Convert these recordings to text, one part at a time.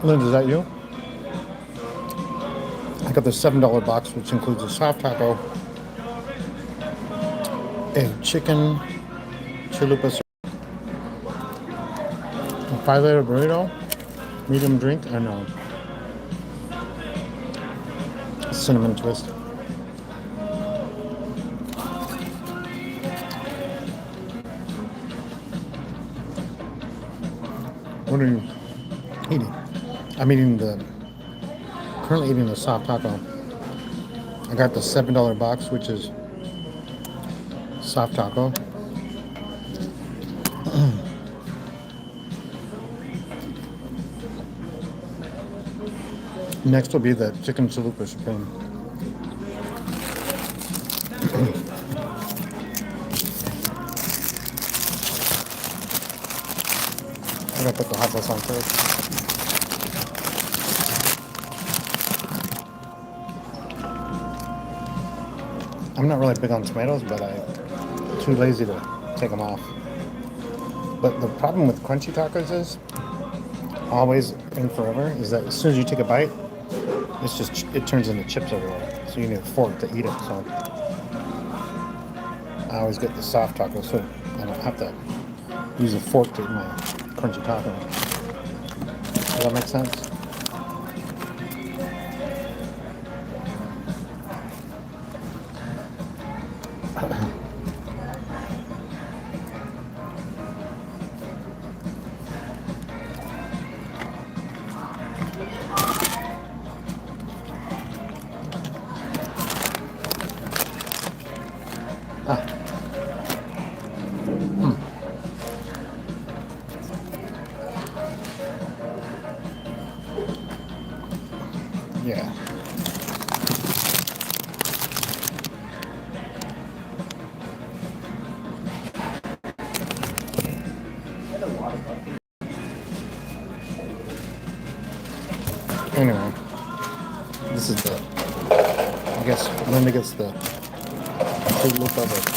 Linda, is that you? I got the $7 box, which includes a soft taco, a chicken chalupa, a 5-layer burrito, medium drink, and a cinnamon twist. What are you eating? I'm currently eating the soft taco. I got the $7 box, which is soft taco. Next will be the chicken chalupa supreme. I'm gonna put the hot sauce on first. I'm not really big on tomatoes, but I'm too lazy to take them off. But the problem with crunchy tacos is, always and forever, is that as soon as you take a bite, it turns into chips everywhere. So you need a fork to eat it. So I always get the soft taco, so I don't have to use a fork to eat my crunchy taco. Does that make sense? Yeah. Anyway, this is I guess Linda gets the big look of it.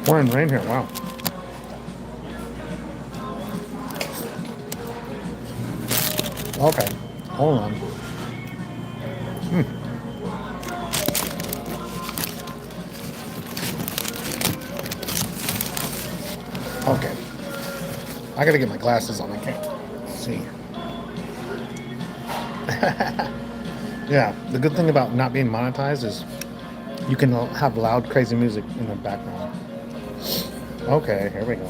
Pouring rain here, wow. Okay, hold on. Okay, I gotta get my glasses on, I can't see. Yeah, the good thing about not being monetized is you can have loud, crazy music in the background. Okay, here we go.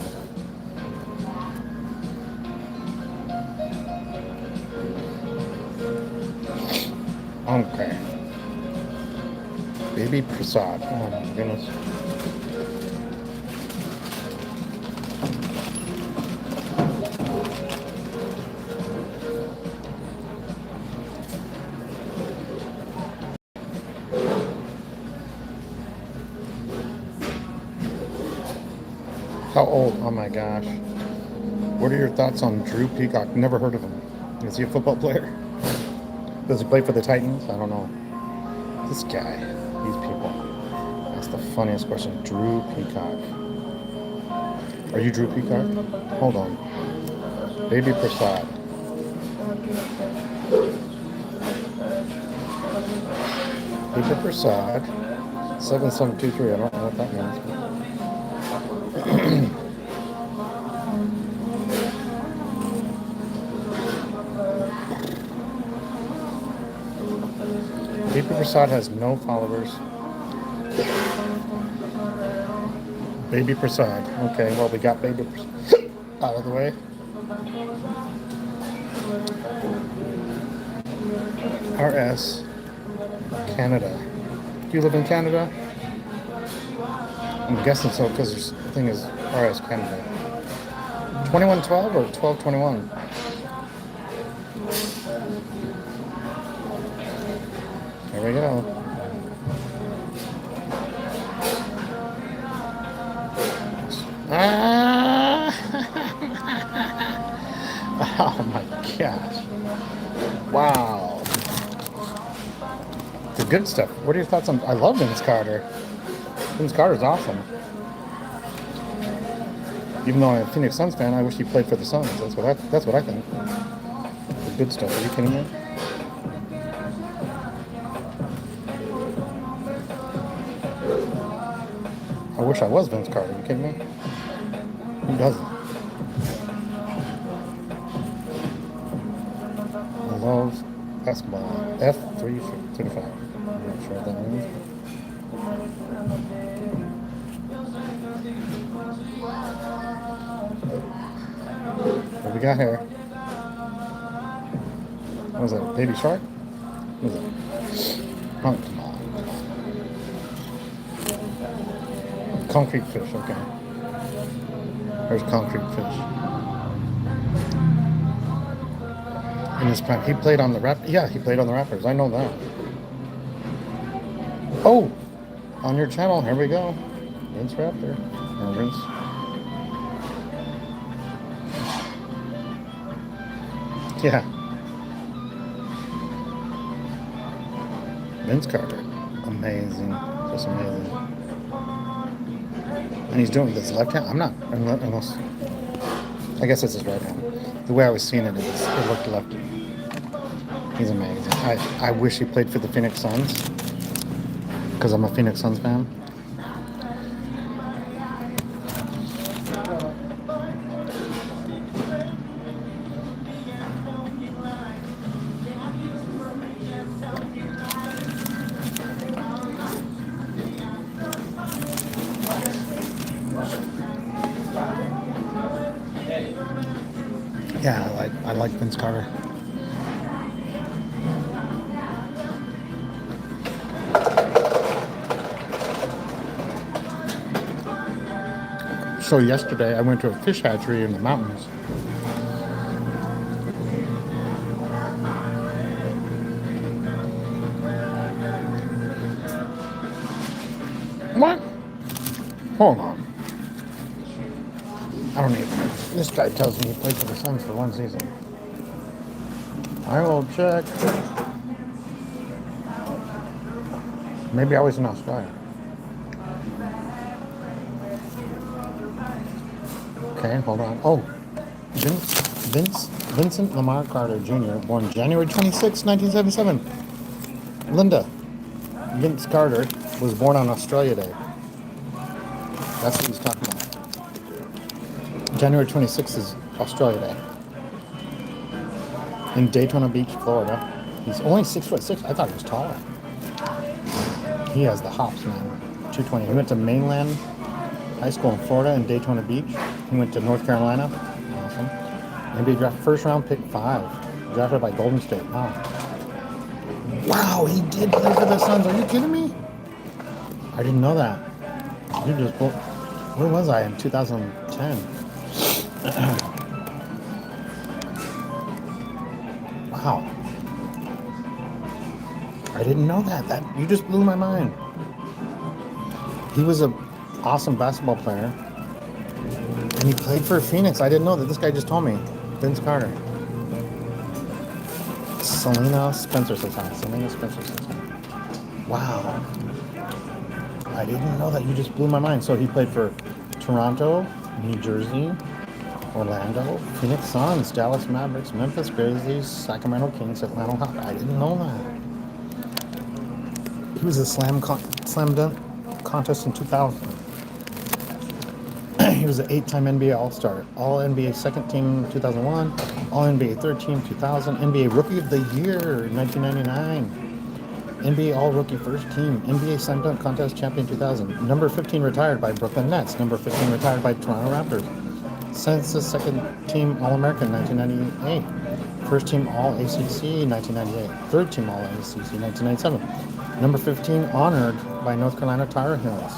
Okay. Baby Prasad. Oh my goodness. How old? Oh my gosh. What are your thoughts on Drew Peacock? Never heard of him. Is he a football player? Does he play for the Titans? I don't know. This guy. These people. That's the funniest question. Drew Peacock. Are you Drew Peacock? Hold on. Baby Prasad. Baby Prasad. 7723. I don't know what that means. Baby Prasad has no followers. Baby Prasad. Okay, well, we got Baby Prasad out of the way. RS Canada. Do you live in Canada? I'm guessing so because the thing is RS Canada. 2112 or 1221? Here we go. Ah! Oh my gosh. Wow. The good stuff. What are your thoughts on... I love Vince Carter. Vince Carter's awesome. Even though I'm a Phoenix Suns fan, I wish he played for the Suns. That's what I think. The good stuff. Are you kidding me? I wish I was Vince Carter. Are you kidding me? Who doesn't? I love basketball. F335. I'm not sure what that means. What we got here? What was that? Baby shark? What was it? Oh, come on. Concrete fish, okay. There's concrete fish. In his prime, he played on the Raptors. Yeah, he played on the Raptors. I know that. Oh, on your channel, here we go. Vince Raptor. Or Vince. Yeah. Vince Carter. Amazing. Just amazing. And he's doing this left hand. I'm not, unless, I guess it's his right hand. The way I was seeing it, it looked lefty. He's amazing. I wish he played for the Phoenix Suns because I'm a Phoenix Suns fan. Yeah, I like Vince Carter. So yesterday I went to a fish hatchery in the mountains. What? Hold on. I don't even know. This guy tells me he played for the Suns for one season. I will check. Maybe I was in Australia. Okay, hold on. Oh, Vincent Lamar Carter Jr., born January 26, 1977. Linda, Vince Carter was born on Australia Day. That's what he's talking about. January 26th is Australia Day. In Daytona Beach, Florida. He's only 6'6". I thought he was taller. He has the hops, man. 220. He went to Mainland High School in Florida in Daytona Beach. He went to North Carolina. Awesome. NBA draft first round pick 5. Drafted by Golden State. Wow. Wow, he did play for the Suns. Are you kidding me? I didn't know that. You just where was I in 2010? Wow. I didn't know that. That you just blew my mind. He was a awesome basketball player. And he played for Phoenix. I didn't know that. This guy just told me. Vince Carter. Selena Spencer says hi. Selena Spencer says hi. Wow. I didn't know that. You just blew my mind. So he played for Toronto, New Jersey, Orlando, Phoenix Suns, Dallas Mavericks, Memphis Grizzlies, Sacramento Kings, Atlanta Hawks. I didn't know that. He was a slam dunk contest in 2000. He was an 8-time NBA All-Star, All-NBA second team 2001, All-NBA third team 2000, NBA Rookie of the Year 1999. NBA All-Rookie First Team, NBA Slam Dunk Contest Champion 2000. Number 15 retired by Brooklyn Nets. Number 15 retired by Toronto Raptors. Census Second Team All-American 1998. First Team All-ACC 1998. Third Team All-ACC 1997. Number 15 honored by North Carolina Tar Heels.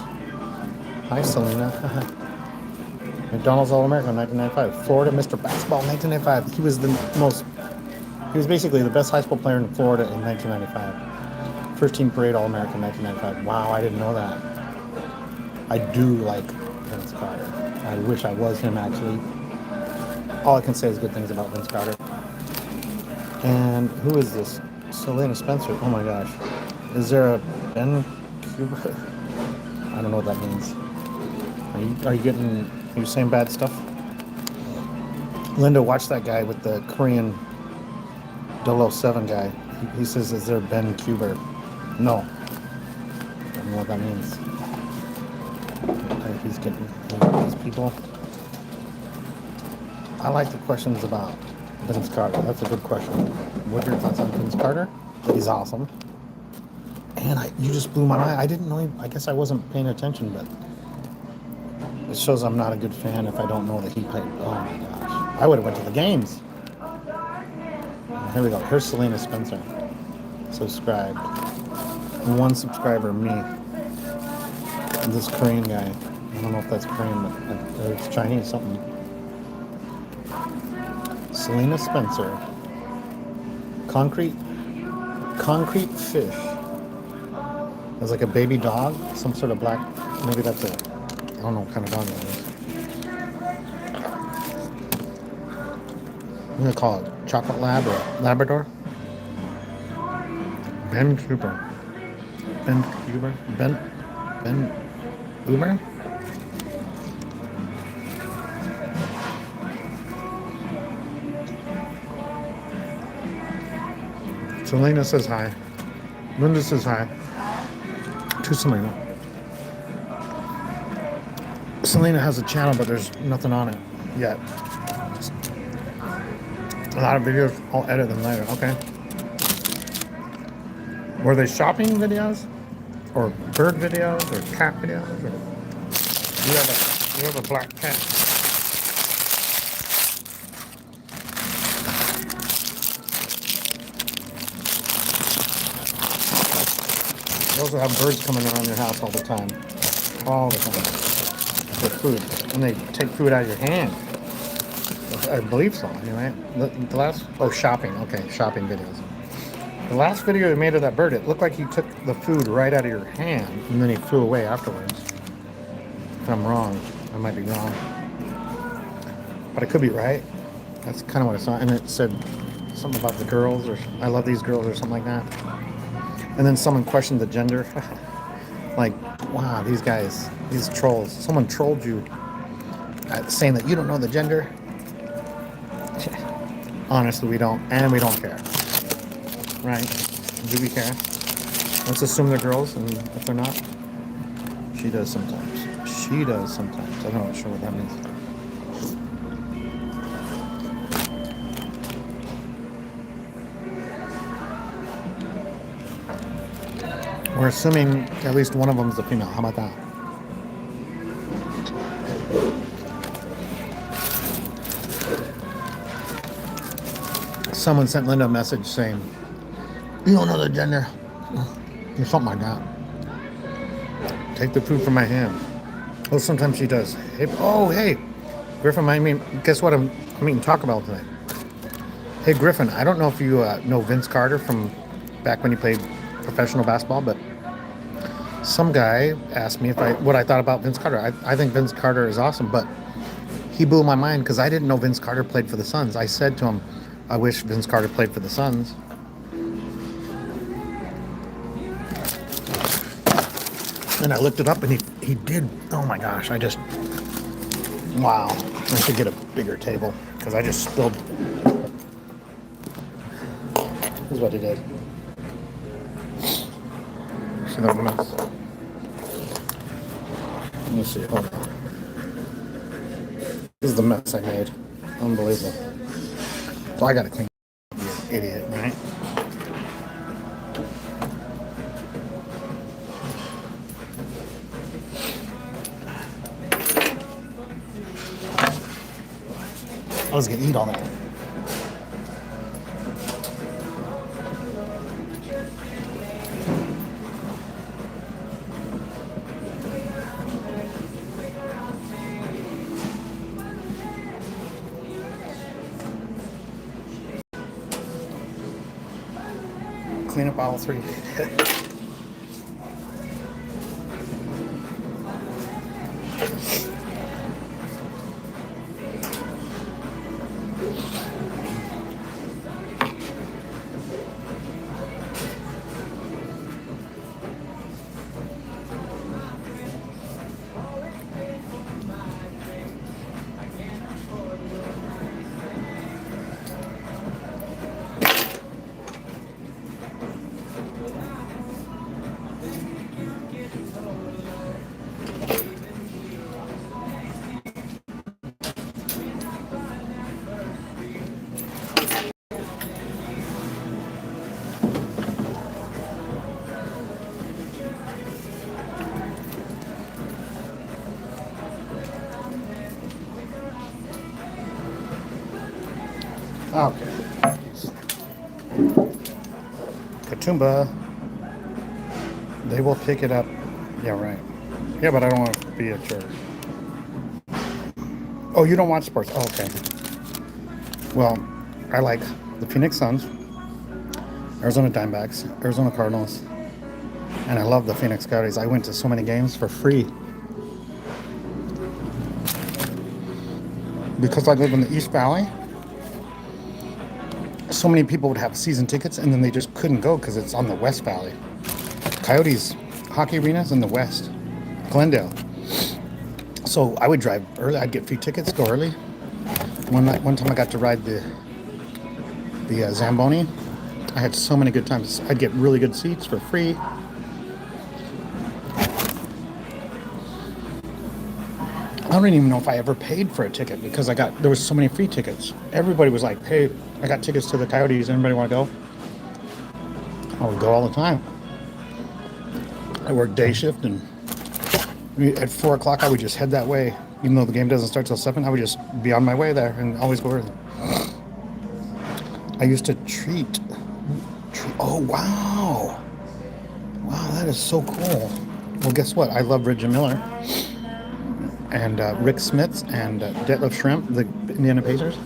Hi, Selena. McDonald's All-American 1995. Florida Mr. Basketball 1995. He was basically the best high school player in Florida in 1995. First team parade All-American 1995. Wow, I didn't know that. I do like Vince Carter. I wish I was him, actually. All I can say is good things about Vince Carter. And who is this? Selena Spencer. Oh my gosh. Is there a Ben Cuba? I don't know what that means. Are you saying bad stuff? Linda, watch that guy with the Korean 007 guy. He says, is there Ben Cuber? No. I don't know what that means. He's getting these people. I like the questions about Vince Carter. That's a good question. What are your thoughts on Vince Carter? He's awesome. And you just blew my mind. I didn't know I guess I wasn't paying attention, but it shows I'm not a good fan if I don't know that he played. Oh my gosh. I would have went to the games. Here we go. Here's Selena Spencer. Subscribed. One subscriber, me. And this Korean guy. I don't know if that's Korean, but it's Chinese, something. Selena Spencer. Concrete fish. It's like a baby dog, some sort of black. Maybe that's I don't know what kind of dog that is. I'm gonna call it Chocolate Lab or Labrador. Ben Cooper. Ben Uber? Selena says hi. Linda says hi. To Selena. Selena has a channel, but there's nothing on it yet. A lot of videos, I'll edit them later. Okay. Were they shopping videos? Or bird videos? Or cat videos? Or you have a black cat. You also have birds coming around your house all the time. All the time. For food. And they take food out of your hand. I believe so, anyway. The last... Oh, shopping. Okay, shopping videos. The last video you made of that bird, it looked like he took the food right out of your hand, and then he flew away afterwards. If I'm wrong. I might be wrong. But I could be right. That's kind of what I saw. And it said something about the girls, or I love these girls, or something like that. And then someone questioned the gender. Like, wow, these guys, these trolls. Someone trolled you saying that you don't know the gender. Honestly, we don't. And we don't care. Right? Do we care? Let's assume they're girls, and if they're not, she does sometimes. She does sometimes. I'm not sure what that means. We're assuming at least one of them is a female. How about that? Someone sent Linda a message saying, You don't know the gender. Or something like that. Take the food from my hand. Oh, sometimes she does. Hey, oh, hey, Griffin. I mean, guess what? I'm eating Taco Bell tonight. Hey, Griffin. I don't know if you know Vince Carter from back when he played professional basketball, but some guy asked me what I thought about Vince Carter. I think Vince Carter is awesome, but he blew my mind because I didn't know Vince Carter played for the Suns. I said to him, I wish Vince Carter played for the Suns. And I looked it up, and he did. Oh my gosh! Wow! I should get a bigger table because I just spilled. This is what he did. See that mess? Let me see. Hold on. This is the mess I made. Unbelievable. So I gotta clean. You idiot, right? I was gonna eat all that. Clean up aisle 3. Okay. Katoomba. They will pick it up. Yeah, right. Yeah, but I don't want to be a jerk. Oh, you don't watch sports? Oh, okay. Well, I like the Phoenix Suns, Arizona Diamondbacks, Arizona Cardinals, and I love the Phoenix Coyotes. I went to so many games for free because I live in the East Valley. So many people would have season tickets and then they just couldn't go because it's on the West Valley. Coyotes hockey arena's in the West, Glendale. So I would drive early. I'd get free tickets, go early. One time I got to ride the Zamboni. I had so many good times. I'd get really good seats for free. I don't even know if I ever paid for a ticket because there was so many free tickets. Everybody was like, hey, I got tickets to the Coyotes. Anybody want to go? I would go all the time. I worked day shift, and at 4 o'clock I would just head that way. Even though the game doesn't start till 7, I would just be on my way there and always go early. I used to treat. Oh, wow. Wow, that is so cool. Well, guess what? I love Reggie Miller and Rick Smits and Detlef Schrempf, the Indiana Pacers.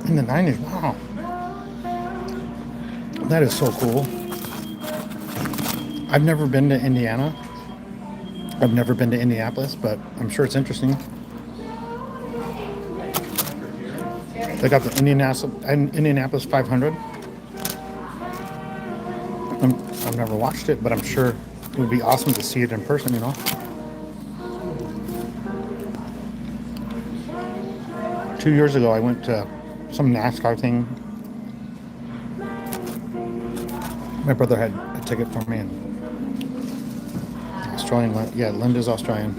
In the 90s, wow. That is so cool. I've never been to Indiana. I've never been to Indianapolis, but I'm sure it's interesting. They got the Indianapolis 500. I've never watched it, but I'm sure it would be awesome to see it in person, you know? Two years ago, I went to some NASCAR thing. My brother had a ticket for me, and Australian, yeah, Linda's Australian.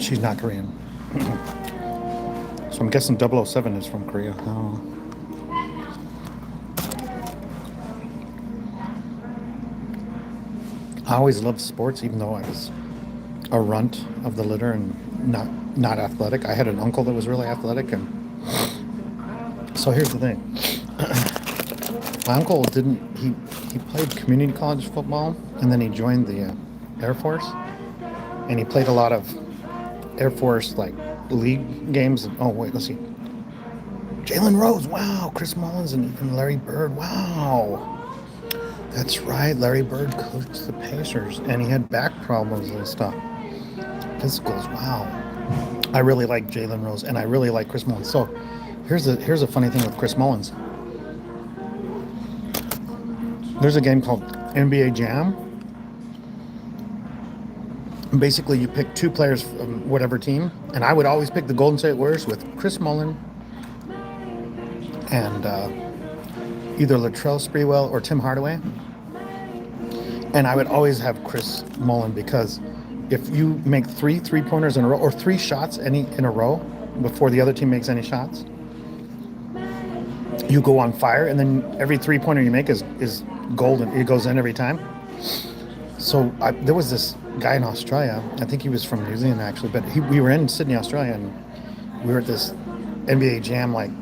She's not Korean. So I'm guessing 007 is from Korea. Oh. I always loved sports, even though a runt of the litter and not athletic. I had an uncle that was really athletic, and so here's the thing. My uncle didn't. He played community college football, and then he joined the Air Force, and he played a lot of Air Force like league games. And, oh wait, let's see. Jalen Rose, wow. Chris Mullins and Larry Bird, wow. That's right. Larry Bird coached the Pacers, and he had back problems and stuff. Physicals, wow. I really like Jalen Rose, and I really like Chris Mullins. So here's a funny thing with Chris Mullins. There's a game called NBA Jam. Basically, you pick two players from whatever team, and I would always pick the Golden State Warriors with Chris Mullin and either Latrell Sprewell or Tim Hardaway. And I would always have Chris Mullin because if you make three three-pointers in a row or three shots in a row before the other team makes any shots, you go on fire, and then every three-pointer you make is golden. It goes in every time. So there was this guy in Australia. I think he was from New Zealand actually, but we were in Sydney, Australia, and we were at this NBA Jam, like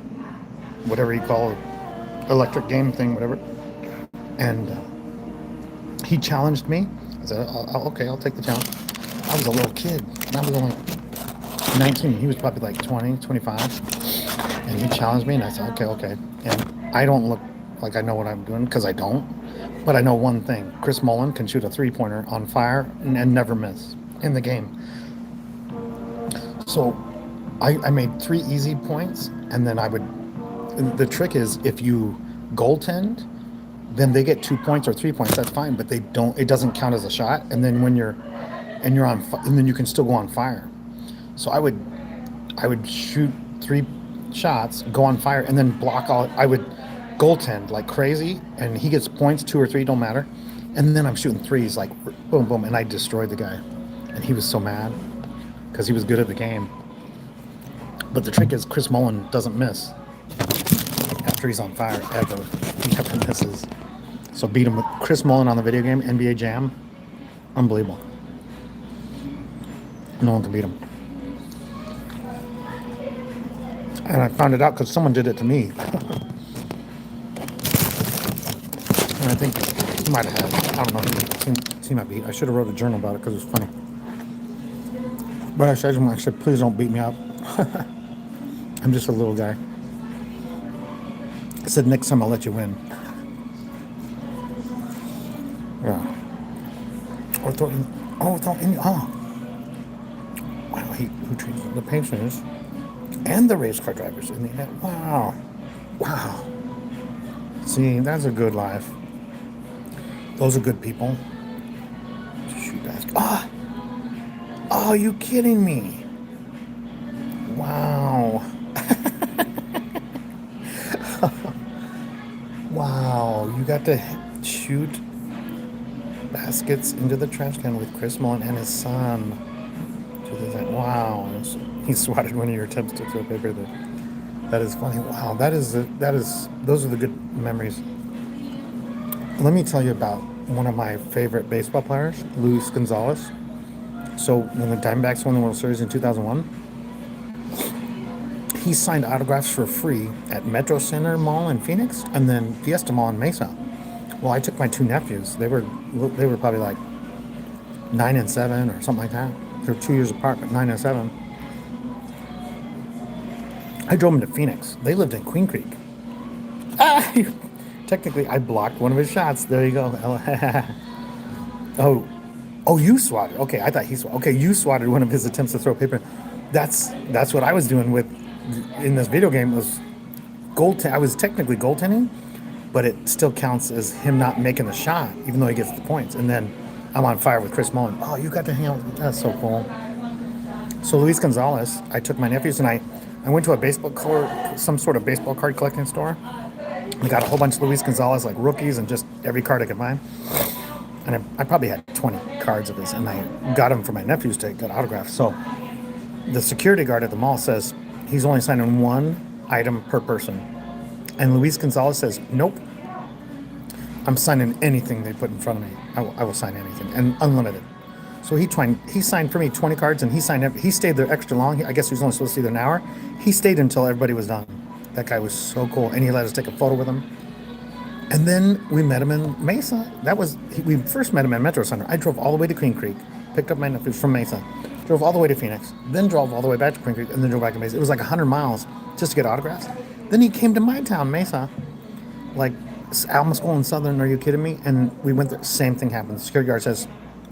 whatever you call it, electric game thing, whatever. And he challenged me. I said, okay, I'll take the challenge. I was a little kid, and I was only 19. He was probably like 20, 25. And he challenged me, and I said, okay. And I don't look like I know what I'm doing, because I don't. But I know one thing. Chris Mullin can shoot a three-pointer on fire and never miss in the game. So I made 3 easy points, and then the trick is if you goaltend, then they get 2 points or 3 points. That's fine, but it doesn't count as a shot. And then and then you can still go on fire. So I would shoot 3 shots, go on fire, and then block all. I would goaltend like crazy, and he gets points, 2 or 3, don't matter. And then I'm shooting threes like boom, boom, and I destroyed the guy. And he was so mad because he was good at the game. But the trick is Chris Mullin doesn't miss after he's on fire ever. He never misses. So beat him with Chris Mullin on the video game, NBA Jam. Unbelievable. No one can beat him. And I found it out because someone did it to me. And I think he might have had, I don't know, he might be. I should have wrote a journal about it because it was funny. But I said, please don't beat me up. I'm just a little guy. I said, next time I'll let you win. Yeah. Wow, who treated the Pacers and the race car drivers in the end. Wow. See, that's a good life. Those are good people. Shoot basket. Oh, you kidding me? Wow. Wow, you got to shoot baskets into the trash can with Chris Mullin and his son. Wow. He swatted one of your attempts to throw paper there. That is funny. Wow, those are the good memories. Let me tell you about one of my favorite baseball players, Luis Gonzalez. So when the Diamondbacks won the World Series in 2001, he signed autographs for free at Metro Center Mall in Phoenix and then Fiesta Mall in Mesa. Well, I took my 2 nephews. They were probably like 9 and 7 or something like that. They're 2 years apart, but 9 and 7. I drove them to Phoenix. They lived in Queen Creek. Technically, I blocked one of his shots. There you go. Oh, you swatted. Okay, I thought he swatted. Okay, you swatted one of his attempts to throw paper. That's what I was doing in this video game was I was technically goaltending, but it still counts as him not making the shot, even though he gets the points. And then I'm on fire with Chris Mullin. Oh, you got to hang out. That's so cool. So Luis Gonzalez, I took my nephews and I went to some sort of baseball card collecting store. I got a whole bunch of Luis Gonzalez, like rookies and just every card I could find. And I probably had 20 cards of his, and I got them for my nephews to get autographs. So the security guard at the mall says he's only signing 1 item per person. And Luis Gonzalez says, nope. I'm signing anything they put in front of me. I will sign anything, and unlimited. So he signed for me 20 cards, and he stayed there extra long. I guess he was only supposed to be there an hour. He stayed until everybody was done. That guy was so cool, and he let us take a photo with him. And then we met him in Mesa. We first met him at Metro Center. I drove all the way to Queen Creek, picked up my nephews from Mesa, drove all the way to Phoenix, then drove all the way back to Queen Creek, and then drove back to Mesa. It was like 100 miles just to get autographs. Then he came to my town, Mesa, like Alma School in Southern. Are you kidding me? And we went there. Same thing happened. The security guard says,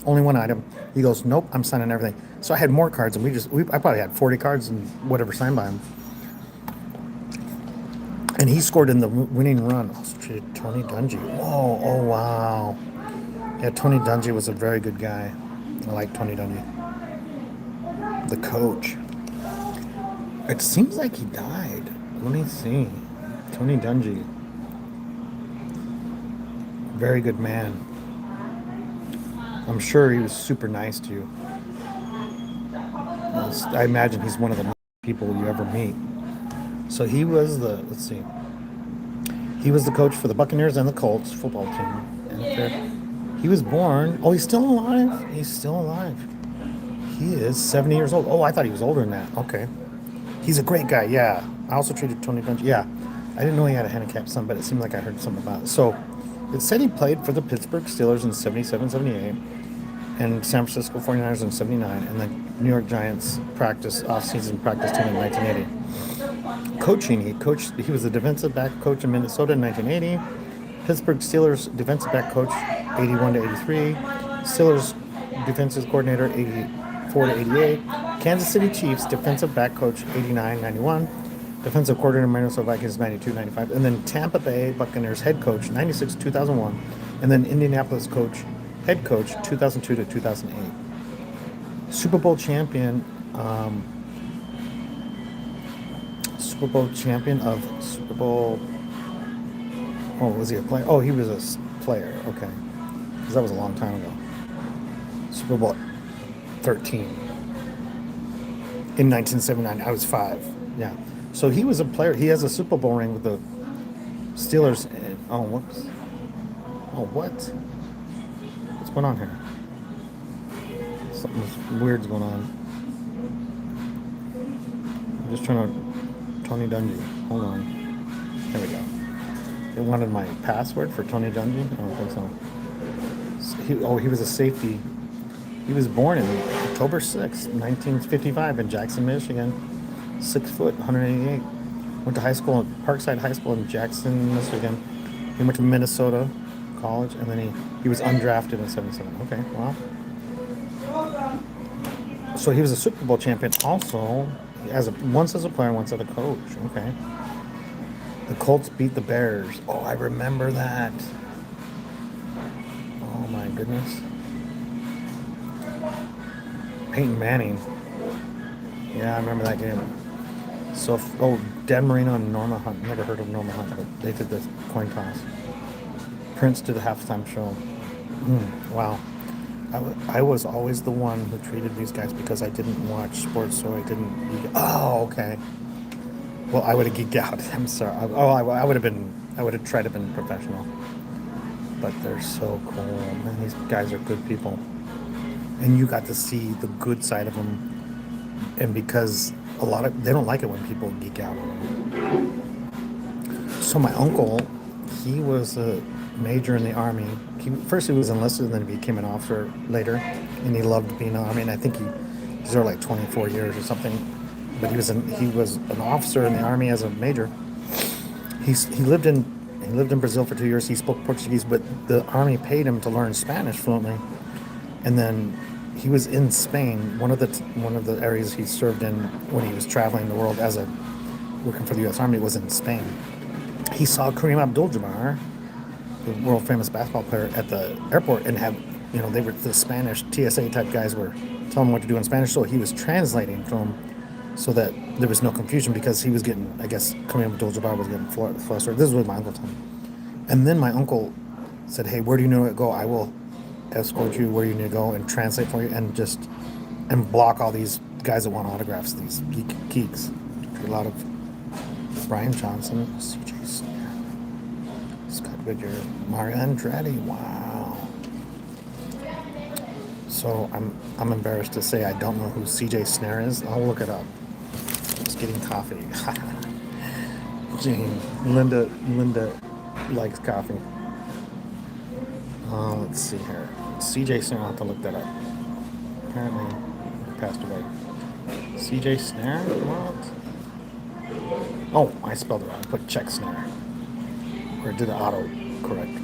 only one item. He goes, nope, I'm signing everything. So I had more cards, and I probably had 40 cards and whatever signed by him. And he scored in the winning run. Oh, Tony Dungy. Whoa, oh, wow. Yeah, Tony Dungy was a very good guy. I like Tony Dungy. The coach. It seems like he died. Let me see. Tony Dungy. Very good man. I'm sure he was super nice to you. I imagine he's one of the people you ever meet. So he was let's see. He was the coach for the Buccaneers and the Colts football team. And he was born. Oh, he's still alive? He's still alive. He is 70 years old. Oh, I thought he was older than that. Okay. He's a great guy, yeah. I also treated Tony Dungy. Yeah. I didn't know he had a handicapped son, but it seemed like I heard something about it. So it said he played for the Pittsburgh Steelers in 77, 78, and San Francisco 49ers in 79, and the New York Giants off-season practice team in 1980. Coaching, he was the defensive back coach in Minnesota in 1980, Pittsburgh Steelers defensive back coach 81 to 83, Steelers defensive coordinator 84 to 88, Kansas City Chiefs defensive back coach 89, 91, defensive coordinator Minnesota Vikings 92, 95, and then Tampa Bay Buccaneers head coach 96, 2001, and then Indianapolis head coach 2002 to 2008. Super Bowl champion of Super Bowl. Oh, was he a player? Oh, he was a player. Okay, because that was a long time ago. Super Bowl 13 in 1979. I was 5. Yeah. So he was a player. He has a Super Bowl ring with the Steelers. Oh, whoops. Oh, what? What's going on here? Something weird's going on. I'm just trying to... Tony Dungy. Hold on. There we go. It wanted my password for Tony Dungy? I don't think so. He was a safety. He was born in October 6, 1955 in Jackson, Michigan. 6 foot, 188. Went to high school at Parkside High School in Jackson, Michigan. He went to Minnesota College, and then he was undrafted in 77. Okay, wow. So he was a Super Bowl champion also, once as a player, once as a coach. Okay. The Colts beat the Bears. Oh, I remember that. Oh my goodness. Peyton Manning. Yeah, I remember that game. So, Dan Marino and Norma Hunt. Never heard of Norma Hunt, but they did the coin toss. Prince did the halftime show. Wow. I was always the one who treated these guys because I didn't watch sports, so I didn't. Oh, okay. Well, I would have geeked out. I'm sorry. I would have tried to be professional. But they're so cool. Man, these guys are good people. And you got to see the good side of them. And because they don't like it when people geek out on them. So my uncle, he was a major in the Army. First he was enlisted, and then he became an officer later. And he loved being in the Army. And I think he was there like 24 years or something. But he was an officer in the Army as a major. He lived in Brazil for 2 years. He spoke Portuguese, but the Army paid him to learn Spanish fluently. And then he was in Spain. One of the areas he served in when he was traveling the world working for the U.S. Army was in Spain. He saw Kareem Abdul-Jabbar, the world famous basketball player, at the airport, and they were the Spanish TSA type guys were telling him what to do in Spanish. So he was translating to him so that there was no confusion, because he was getting, I guess, Kareem Abdul-Jabbar was getting flustered. This is what my uncle told me. And then my uncle said, "Hey, where do you need to go? I will escort you where you need to go and translate for you, and block all these guys that want autographs, these geeks." A lot of Brian Johnson, CJ Senior, Scott Goodyear, Mario Andretti. Wow. So I'm embarrassed to say I don't know who CJ Snare is. I'll look it up. Just getting coffee. Jane, Linda likes coffee. Let's see here. CJ Snare. I'll have to look that up. Apparently, he passed away. CJ Snare? What? Oh, I spelled it wrong. I put check snare. Or did the auto correct?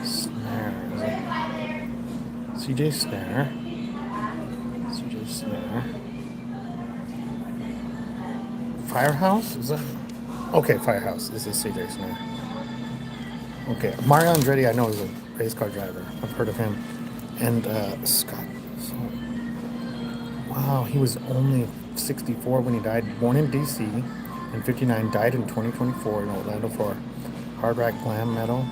Snare. Is it? CJ Snare. CJ Snare. Firehouse? Is that? Okay, Firehouse. This is CJ Snare. Okay, Mario Andretti, I know, is a race car driver. I've heard of him. And Scott. So, wow, he was only 64 when he died. Born in D.C. in 59, died in 2024 in Orlando for hard rock glam metal.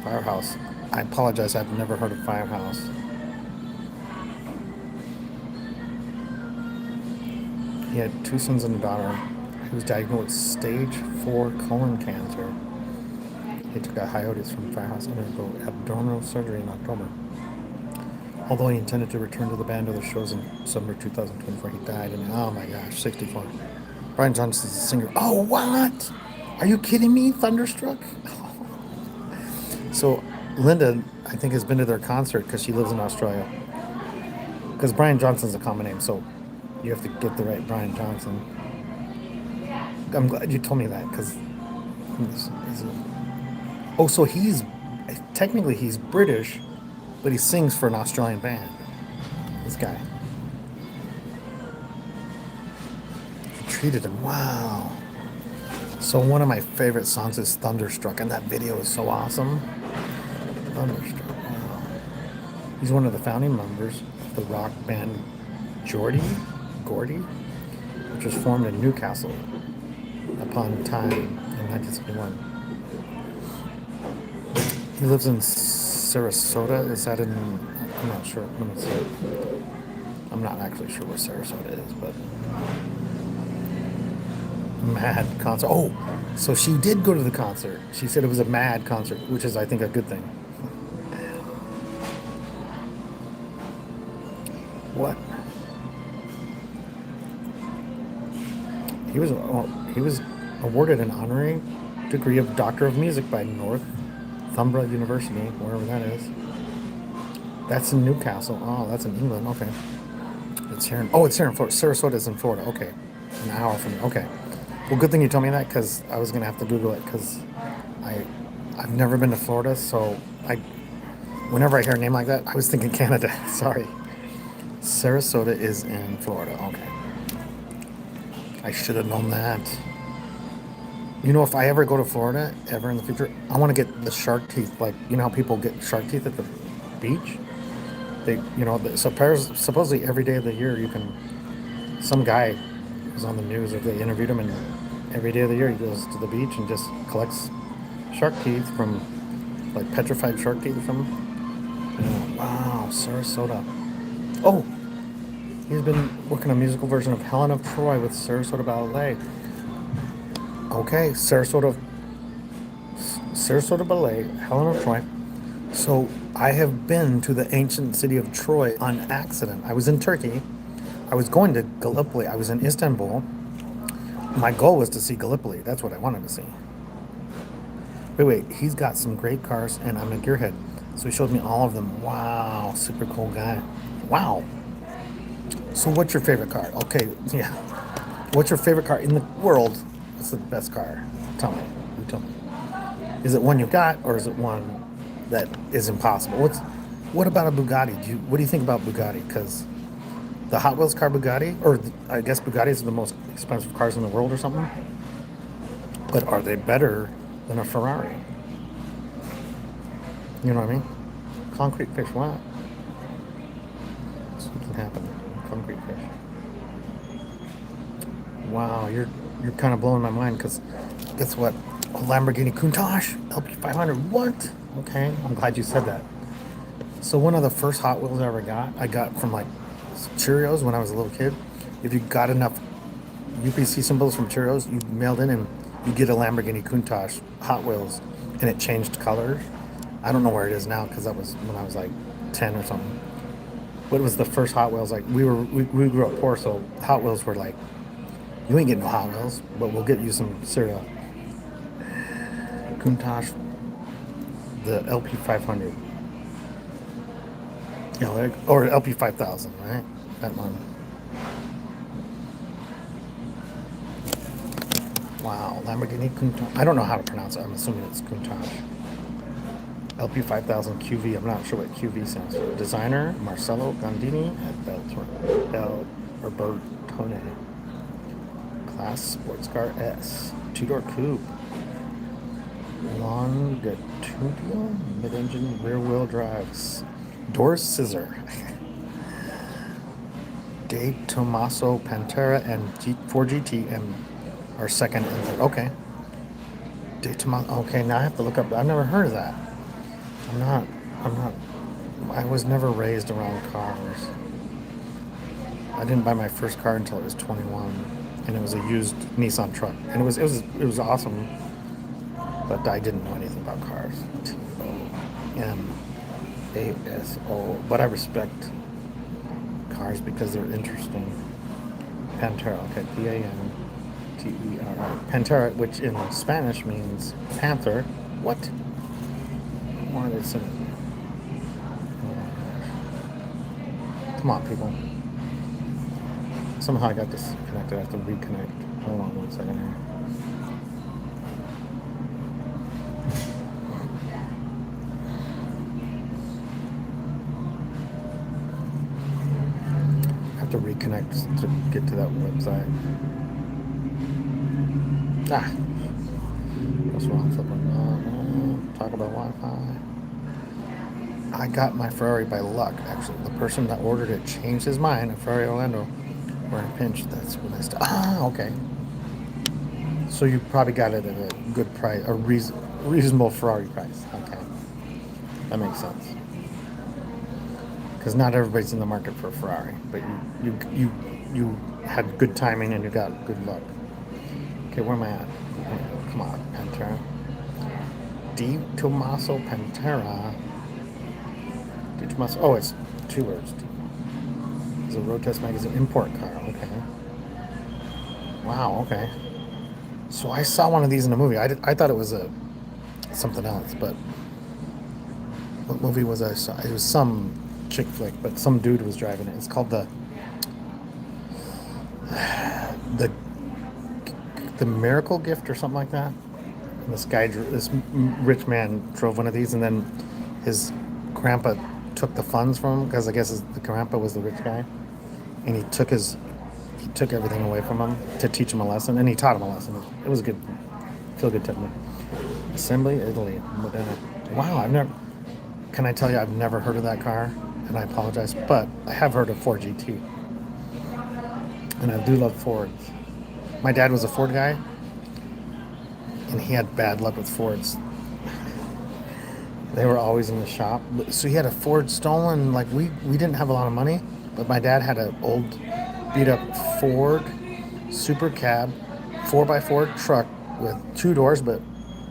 Firehouse. I apologize, I've never heard of Firehouse. He had two sons and a daughter. He was diagnosed with stage 4 colon cancer. He took a hiatus from Firehouse and undergo abdominal surgery in October. Although he intended to return to the band or the shows in summer 2024, he died in, oh my gosh, 64. Brian Johnson's a singer. Oh, what? Are you kidding me? Thunderstruck? So Linda, I think, has been to their concert because she lives in Australia. Because Brian Johnson's a common name, so you have to get the right Brian Johnson. I'm glad you told me that because oh, so technically he's British, but he sings for an Australian band. This guy. He treated him. Wow. So one of my favorite songs is Thunderstruck, and that video is so awesome. Thunderstruck. Wow. He's one of the founding members of the rock band Gordy, which was formed in Newcastle upon time in 1971. He lives in Sarasota. Is that in? I'm not sure. Let me see. I'm not actually sure where Sarasota is, but Mad concert. Oh, so she did go to the concert. She said it was a Mad concert, which is, I think, a good thing. What? He was awarded an honorary degree of Doctor of Music by Northumbria University, wherever that is. That's in Newcastle. Oh, that's in England. Okay. It's here in Florida. Sarasota is in Florida. Okay. An hour from here. Okay. Well, good thing you told me that because I was going to have to Google it because I've never been to Florida, so whenever I hear a name like that, I was thinking Canada. Sorry. Sarasota is in Florida. Okay. I should have known that. You know, if I ever go to Florida, ever in the future, I want to get the shark teeth. Like, you know how people get shark teeth at the beach? Supposedly every day of the year some guy was on the news, or they interviewed him, and every day of the year he goes to the beach and just collects shark teeth from, like, petrified shark teeth or something. Wow, Sarasota. Oh, he's been working on a musical version of Helen of Troy with Sarasota Ballet. Okay, Sarasota Ballet, Helen of Troy. So I have been to the ancient city of Troy on accident. I was in Turkey. I was going to Gallipoli. I was in Istanbul. My goal was to see Gallipoli. That's what I wanted to see. Wait, he's got some great cars, and I'm a gearhead. So he showed me all of them. Wow, super cool guy. Wow. So what's your favorite car? Okay, yeah. What's your favorite car in the world? What's the best car? Tell me. You tell me. Is it one you've got, or is it one that is impossible? What about a Bugatti? What do you think about Bugatti? Because the Hot Wheels car Bugatti, I guess Bugattis are the most expensive cars in the world or something. But are they better than a Ferrari? You know what I mean? Concrete fish, what? Something happened. Concrete fish. Wow, you're kind of blowing my mind because guess what? A Lamborghini Countach LP500. What? Okay, I'm glad you said that. So one of the first Hot Wheels I got from, like, Cheerios when I was a little kid. If you got enough UPC symbols from Cheerios, you mailed in and you get a Lamborghini Countach Hot Wheels, and it changed colors. I don't know where it is now because that was when I was like 10 or something. But it was the first Hot Wheels. Like we grew up poor, so Hot Wheels were like, you ain't getting no Hot Wheels, but we'll get you some cereal. Countach, the LP 500. Yeah, or LP 5000, right? That one. Wow, Lamborghini Countach. I don't know how to pronounce it. I'm assuming it's Countach. LP 5000 QV. I'm not sure what QV stands for. Designer Marcello Gondini at Bel or Bertone. Class Sports Car S. Two-door coupe. Longitudinal mid-engine rear-wheel drives. Door scissor. De Tomaso Pantera and Ford GT and our second and third. Okay. De Tomaso. Okay, now I have to look up. I've never heard of that. I'm not. I'm not. I was never raised around cars. I didn't buy my first car until I was 21, and it was a used Nissan truck, and it was awesome. But I didn't know anything about cars. T-O-M-A-S-O. But I respect cars because they're interesting. Pantera. Okay, Pantera. Pantera, which in Spanish means panther. What? Why did it say? Come on, people. Somehow I got disconnected. I have to reconnect. Hold on 1 second here. I have to reconnect to get to that website. Ah, what's wrong? Flipping. Talk about Wi-Fi. I got my Ferrari by luck, actually. The person that ordered it changed his mind. A Ferrari Orlando. We're in a pinch. That's what I started. Ah, okay. So you probably got it at a good price, a reasonable Ferrari price. Okay, that makes sense. Because not everybody's in the market for a Ferrari, but you had good timing and you got good luck. Okay, where am I at? Come on, Pantera. Di Tommaso Pantera. Di Tommaso. Oh, it's 2 words. It's a Road Test Magazine import car. Okay. Wow. Okay. So I saw one of these in a movie. I thought it was something else, but what movie was I saw? It was some chick flick, but some dude was driving it. It's called the the Miracle Gift or something like that. And this rich man drove one of these, and then his grandpa took the funds from him because I guess the grandpa was the rich guy, and he took everything away from him to teach him a lesson, and he taught him a lesson. It was a good, feel good technique. Assembly, Italy, Modena. Wow, I've never. Can I tell you, I've never heard of that car, and I apologize, but I have heard of Ford GT, and I do love Fords. My dad was a Ford guy, and he had bad luck with Fords. They were always in the shop. So he had a Ford stolen. Like we didn't have a lot of money, but my dad had an old, beat up Ford Super Cab, 4x4 truck with 2 doors, but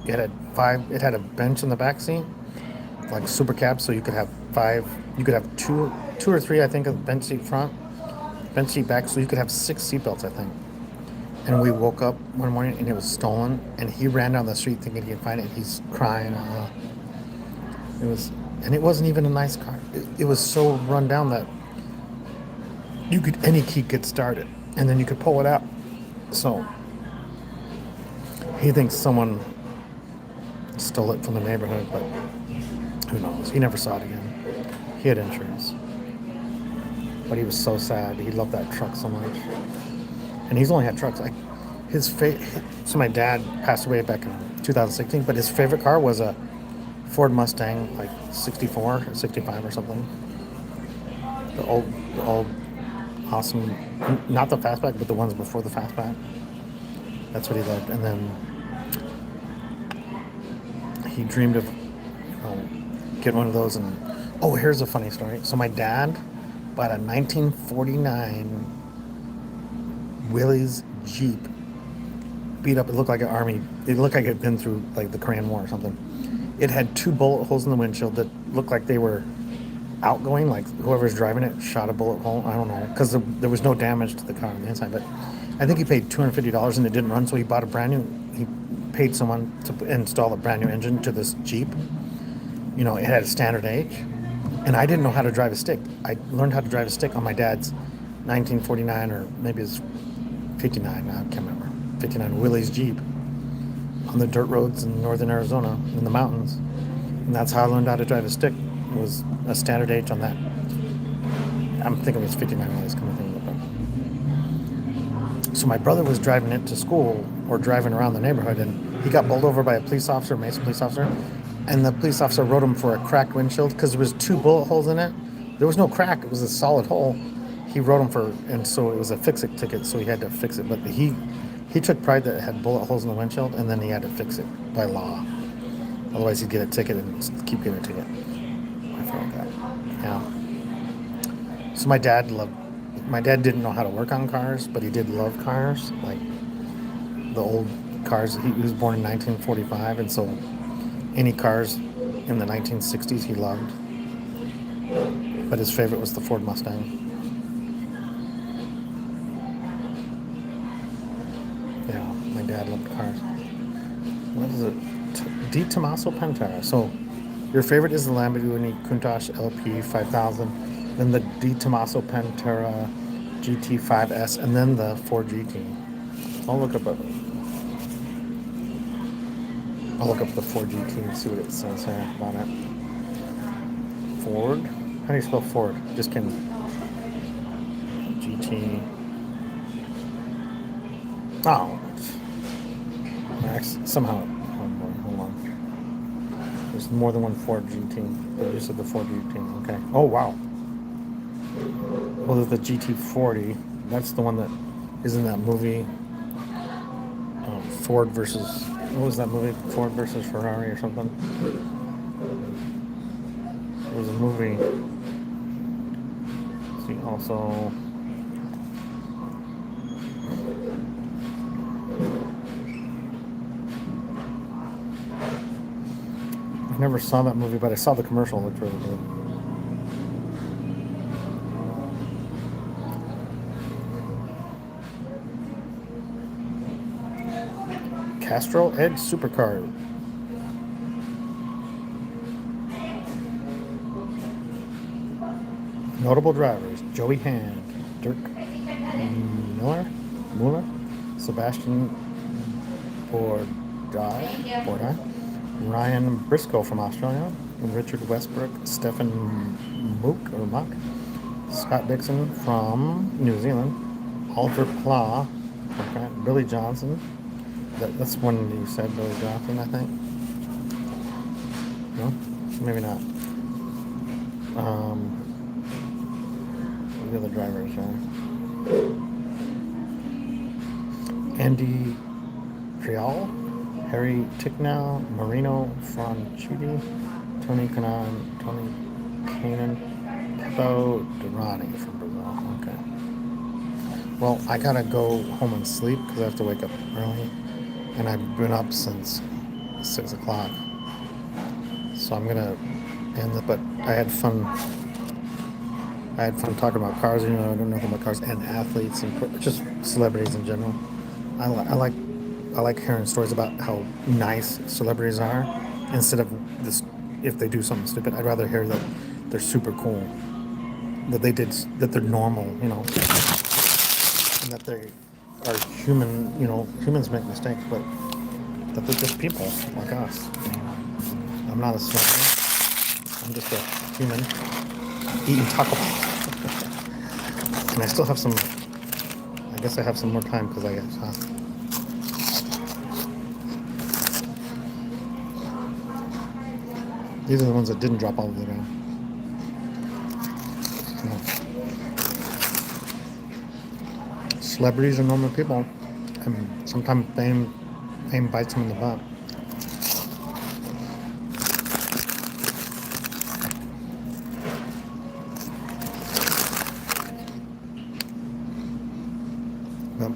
it had 5. It had a bench in the back seat, like Super Cab, so you could have 5. You could have two or 3, I think, of bench seat front, bench seat back, so you could have 6 seatbelts, I think. And we woke up one morning and it was stolen, and he ran down the street thinking he could find it. He's crying. It was, and it wasn't even a nice car. It was so run down that any key could start it, and then you could pull it out. So he thinks someone stole it from the neighborhood, but who knows? He never saw it again. He had insurance, but he was so sad. He loved that truck so much, and he's only had trucks. Like so my dad passed away back in 2016, but his favorite car was a Ford Mustang, like 64 or 65 or something. The old, awesome, not the fastback, but the ones before the fastback. That's what he loved. And then he dreamed of getting one of those. And oh, here's a funny story. So my dad bought a 1949 Willys Jeep, beat up. It looked like an army. It looked like it had been through like the Korean War or something. It had two bullet holes in the windshield that looked like they were outgoing, like whoever's driving it shot a bullet hole. I don't know, because there was no damage to the car on the inside. But I think he paid $250 and it didn't run, so he bought a brand new. He paid someone to install a brand new engine to this Jeep. You know, it had a standard age, and I didn't know how to drive a stick. I learned how to drive a stick on my dad's 1949 or maybe it's 59. I can't remember. 59 Willys Jeep on the dirt roads in northern Arizona in the mountains, and that's how I learned how to drive a stick. It was a standard age on that. I'm thinking it was 59 Willys coming from it. So my brother was driving it to school or driving around the neighborhood, and he got pulled over by a police officer, Mesa police officer, and the police officer wrote him for a cracked windshield because there was two bullet holes in it. There was no crack; it was a solid hole. He wrote him for, and so it was a fix-it ticket, so he had to fix it. But he took pride that it had bullet holes in the windshield, and then he had to fix it by law. Otherwise, he'd get a ticket and keep getting a ticket. I feel like that. Yeah. So my dad didn't know how to work on cars, but he did love cars, like the old cars. He was born in 1945, and so any cars in the 1960s he loved. But his favorite was the Ford Mustang. Yeah, my dad loved cars. What is it? Di Tommaso Pantera. So your favorite is the Lamborghini Countach LP 5000, then the Di Tommaso Pantera GT5S, and then the Ford GT. I'll look up the Ford GT and see what it says here about it. Ford? How do you spell Ford? Just kidding. GT. Oh. Somehow. Hold on. There's more than one Ford GT. But you said the Ford GT. Okay. Oh, wow. Well, there's the GT40. That's the one that is in that movie. Ford versus... What was that movie? Ford versus Ferrari or something? It was a movie. See, also... I never saw that movie, but I saw the commercial. It looked really good. Castrol Edge Supercar. Notable drivers: Joey Hand, Dirk Muller, Sebastian Bourdais, Ryan Briscoe from Australia, Richard Westbrook, Stefan Mook, Scott Dixon from New Zealand, Oliver Pla, Billy Johnson. That's one you said, Billy Johnson, I think. No? Maybe not. The other drivers are Andy Trial, Harry Ticknell, Marino Franchitti, Tony Kanan, Peppo Durrani from Brazil. Okay. Well, I gotta go home and sleep because I have to wake up early. And I've been up since 6 o'clock. So I'm gonna end it, but I had fun talking about cars. You know, I don't know nothing about cars and athletes and just celebrities in general. I like hearing stories about how nice celebrities are instead of this. If they do something stupid, I'd rather hear that they're super cool, that they're normal, you know, and that they are human. You know, humans make mistakes, but that they're just people like us. I'm not a celebrity. I'm just a human eating Taco Bell. And I still have some. I guess I have some more time because I guess. These are the ones that didn't drop all the way down. Celebrities are normal people, and sometimes fame bites them in the butt. But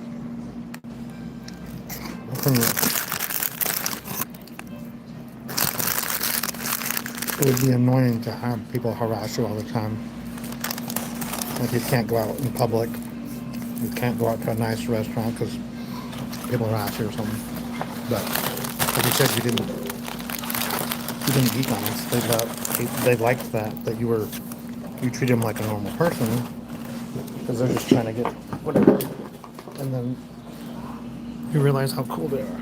it would be annoying to have people harass you all the time. Like you can't go out in public. You can't go out to a nice restaurant because people harass you or something. But like you said, you didn't geek on us. They liked that you treated them like a normal person because they're just trying to get whatever. And then you realize how cool they are.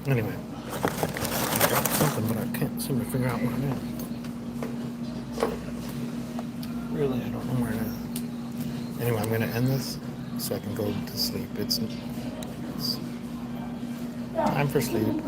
Anyway, I dropped something, but I can't seem to figure out what it is. Really, I don't know where it is. Anyway, I'm going to end this so I can go to sleep. It's time for sleep.